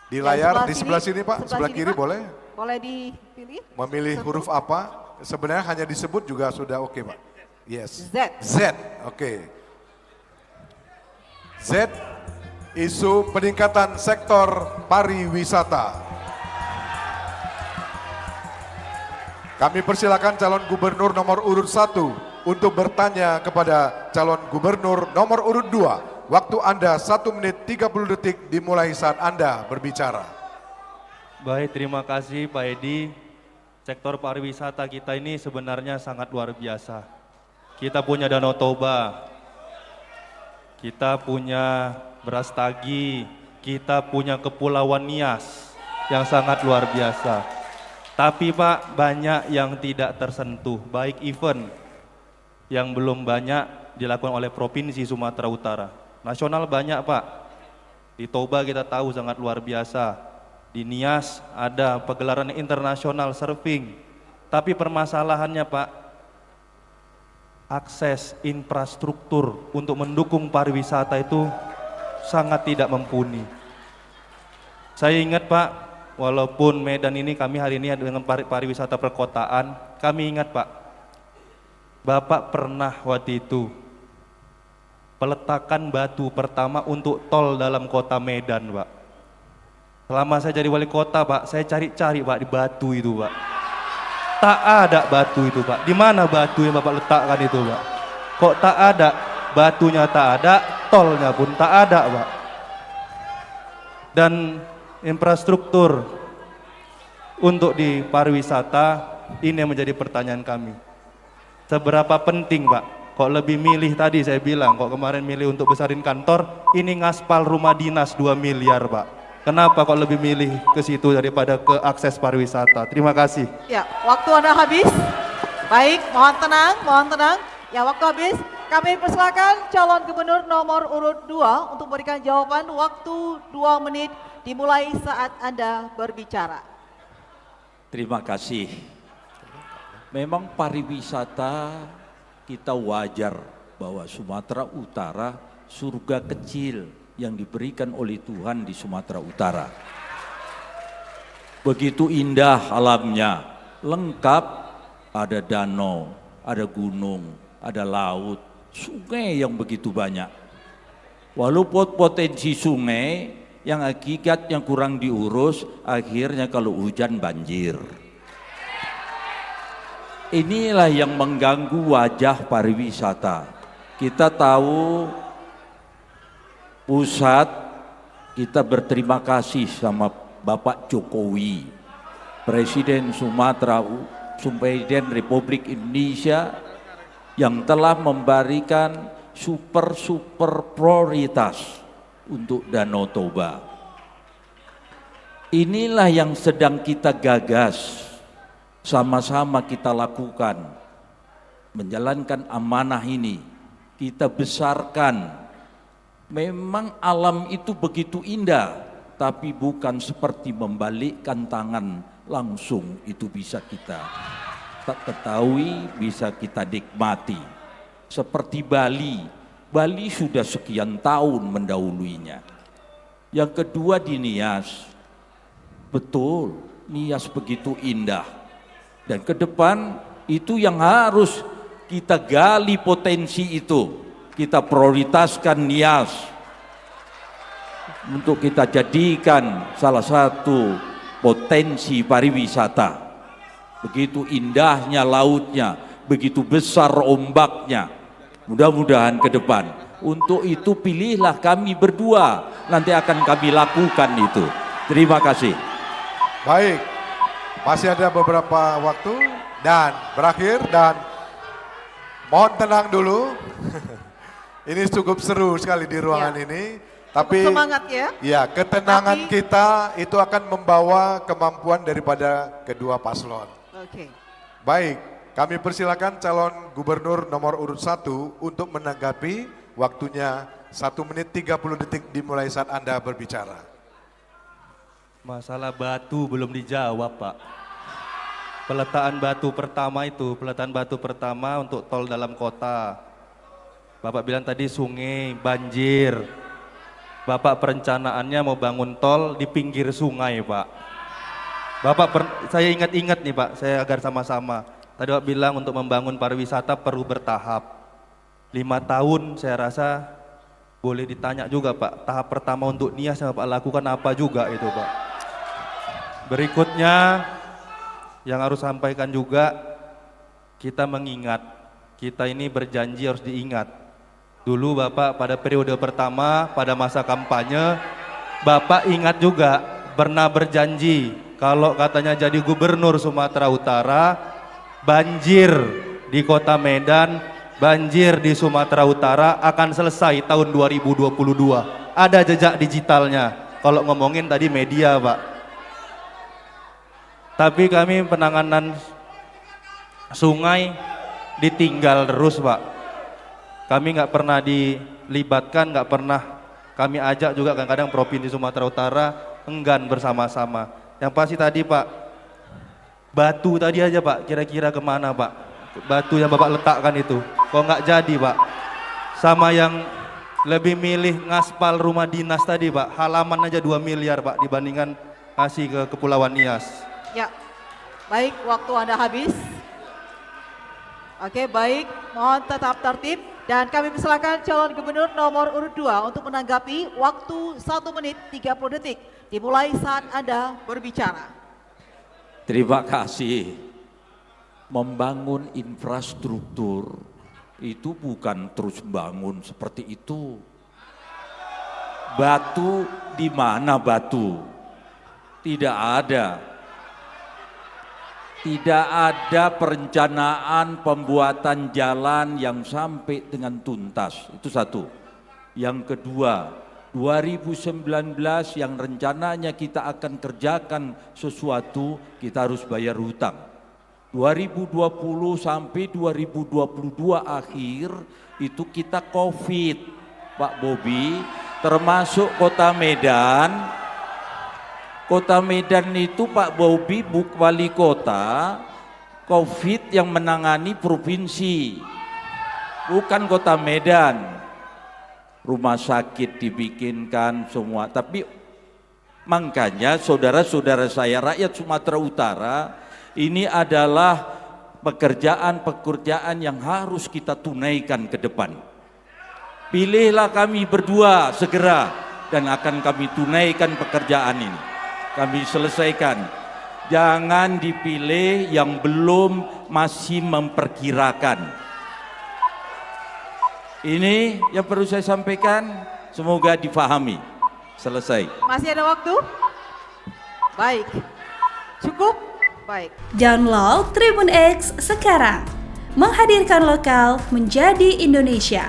Di layar, di sebelah sebelah sini Pak, sebelah sini, kiri Pak. boleh? Boleh dipilih? Memilih huruf apa? Sebenarnya hanya disebut juga sudah oke Pak. Yes. Z. Z, oke. Z, isu peningkatan sektor pariwisata. Kami persilakan calon gubernur nomor urut 1 untuk bertanya kepada calon gubernur nomor urut 2. Waktu Anda 1 menit 30 detik dimulai saat Anda berbicara. Baik, terima kasih Pak Edi. Sektor pariwisata kita ini sebenarnya sangat luar biasa. Kita punya Danau Toba, kita punya Brastagi, kita punya Kepulauan Nias yang sangat luar biasa. Tapi Pak, banyak yang tidak tersentuh, baik event yang belum banyak dilakukan oleh Provinsi Sumatera Utara. Nasional banyak Pak, di Toba kita tahu sangat luar biasa, di Nias ada pegelaran internasional surfing. Tapi permasalahannya Pak, akses infrastruktur untuk mendukung pariwisata itu sangat tidak mumpuni. Saya ingat Pak, walaupun Medan ini kami hari ini dengan pariwisata perkotaan, kami ingat Pak, Bapak pernah waktu itu peletakan batu pertama untuk tol dalam kota Medan Pak. Selama saya jadi wali kota Pak, saya cari-cari Pak di batu itu Pak. Tak ada batu itu Pak. Di mana batu yang Bapak letakkan itu Pak? Kok tak ada? Batunya tak ada, tolnya pun tak ada Pak. Dan infrastruktur untuk di pariwisata ini yang menjadi pertanyaan kami. Seberapa penting Pak? Kok lebih milih tadi saya bilang, kok kemarin milih untuk besarin kantor, ini ngaspal rumah dinas 2 miliar Pak. Kenapa kok lebih milih ke situ daripada ke akses pariwisata? Terima kasih. Ya, waktu Anda habis. Baik, mohon tenang, mohon tenang. Ya, waktu habis. Kami persilakan calon gubernur nomor urut 2 untuk memberikan jawaban. Waktu 2 menit dimulai saat Anda berbicara. Terima kasih. Memang pariwisata kita wajar bahwa Sumatera Utara surga kecil yang diberikan oleh Tuhan di Sumatera Utara. Begitu indah alamnya, lengkap, ada danau, ada gunung, ada laut, sungai yang begitu banyak. Walaupun potensi sungai yang hakikatnya kurang diurus, akhirnya kalau hujan banjir. Inilah yang mengganggu wajah pariwisata. Kita tahu pusat, kita berterima kasih sama Bapak Jokowi, Presiden Presiden Republik Indonesia yang telah memberikan super prioritas untuk Danau Toba. Inilah yang sedang kita gagas, sama-sama kita lakukan, menjalankan amanah ini, kita besarkan. Memang alam itu begitu indah, tapi bukan seperti membalikkan tangan langsung itu bisa kita tak ketahui, bisa kita nikmati. Seperti Bali, Bali sudah sekian tahun mendahuluinya. Yang kedua di Nias, betul Nias begitu indah. Dan ke depan itu yang harus kita gali potensi itu. Kita prioritaskan Nias untuk kita jadikan salah satu potensi pariwisata. Begitu indahnya lautnya, begitu besar ombaknya. Mudah-mudahan ke depan. Untuk itu pilihlah kami berdua, nanti akan kami lakukan itu. Terima kasih. Baik, masih ada beberapa waktu dan berakhir dan mohon tenang dulu. Ini cukup seru sekali di ruangan ini. Tapi semangat ya. Ya, ketenangan kita itu akan membawa kemampuan daripada kedua paslon. Oke. Baik, kami persilakan calon gubernur nomor urut 1 untuk menanggapi. Waktunya 1 menit 30 detik dimulai saat Anda berbicara. Masalah batu belum dijawab Pak. Peletaan batu pertama untuk tol dalam kota. Bapak bilang tadi sungai, banjir. Bapak perencanaannya mau bangun tol di pinggir sungai, Pak. Saya ingat-ingat nih Pak, saya agar sama-sama. Tadi Pak bilang untuk membangun pariwisata perlu bertahap. 5 tahun saya rasa boleh ditanya juga Pak, tahap pertama untuk Nias yang Bapak lakukan apa juga itu Pak. Berikutnya yang harus sampaikan juga, kita mengingat, kita ini berjanji harus diingat. Dulu Bapak pada periode pertama, pada masa kampanye, Bapak ingat juga pernah berjanji kalau katanya jadi gubernur Sumatera Utara, banjir di kota Medan, banjir di Sumatera Utara akan selesai tahun 2022. Ada jejak digitalnya, kalau ngomongin tadi media Pak. Tapi kami penanganan sungai ditinggal terus Pak. Kami nggak pernah dilibatkan, nggak pernah kami ajak juga kadang-kadang Provinsi Sumatera Utara enggan bersama-sama. Yang pasti tadi Pak, batu tadi aja Pak, kira-kira kemana Pak? Batu yang Bapak letakkan itu, kok nggak jadi Pak? Sama yang lebih milih ngaspal rumah dinas tadi Pak, halaman aja 2 miliar Pak dibandingkan ngasih ke Kepulauan Nias. Ya, baik, waktu Anda habis. Oke, baik, mohon tetap tertib. Dan kami persilakan calon gubernur nomor urut 2 untuk menanggapi waktu 1 menit 30 detik. Dimulai saat Anda berbicara. Terima kasih. Membangun infrastruktur itu bukan terus bangun seperti itu. Batu di mana batu? Tidak ada. Tidak ada perencanaan pembuatan jalan yang sampai dengan tuntas. Itu satu. Yang kedua, 2019 yang rencananya kita akan kerjakan sesuatu, kita harus bayar hutang. 2020 sampai 2022 akhir itu kita COVID, Pak Bobi, termasuk Kota Medan. Kota Medan itu Pak Bobi wali kota, COVID yang menangani provinsi, bukan Kota Medan. Rumah sakit dibikinkan semua, tapi makanya saudara-saudara saya rakyat Sumatera Utara, ini adalah pekerjaan-pekerjaan yang harus kita tunaikan ke depan. Pilihlah kami berdua segera dan akan kami tunaikan pekerjaan ini. Kami selesaikan. Jangan dipilih yang belum masih memperkirakan. Ini yang perlu saya sampaikan, semoga difahami. Selesai. Masih ada waktu? Baik. Cukup? Baik. Download Tribun X sekarang. Menghadirkan lokal menjadi Indonesia.